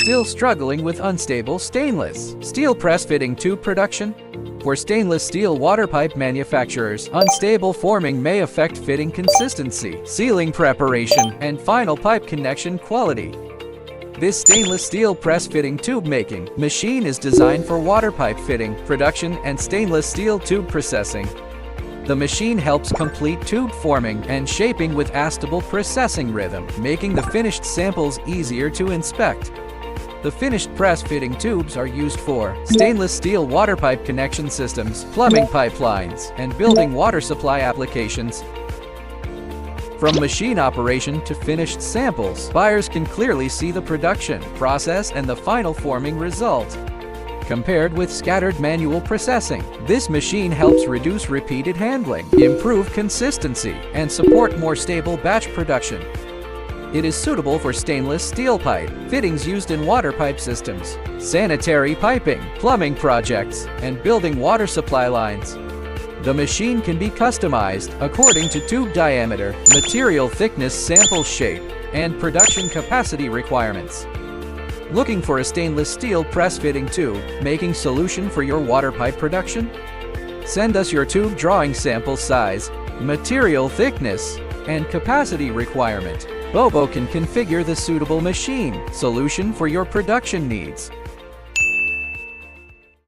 Still struggling with unstable stainless steel press fitting tube production? For stainless steel water pipe manufacturers, unstable forming may affect fitting consistency, sealing preparation, and final pipe connection quality. This stainless steel press fitting tube making machine is designed for water pipe fitting, production, and stainless steel tube processing. The machine helps complete tube forming and shaping with astable processing rhythm, making the finished samples easier to inspect. The finished press fitting tubes are used for stainless steel water pipe connection systems, plumbing pipelines, and building water supply applications. From machine operation to finished samples, buyers can clearly see the production process and the final forming result. Compared with scattered manual processing, this machine helps reduce repeated handling, improve consistency, and support more stable batch production. It is suitable for stainless steel pipe fittings used in water pipe systems, sanitary piping, plumbing projects, and building water supply lines. The machine can be customized according to tube diameter, material thickness, sample shape, and production capacity requirements. Looking for a stainless steel press fitting tube making solution for your water pipe production? Send us your tube drawing sample size, material thickness, and capacity requirement. Bobo can configure the suitable machine solution for your production needs.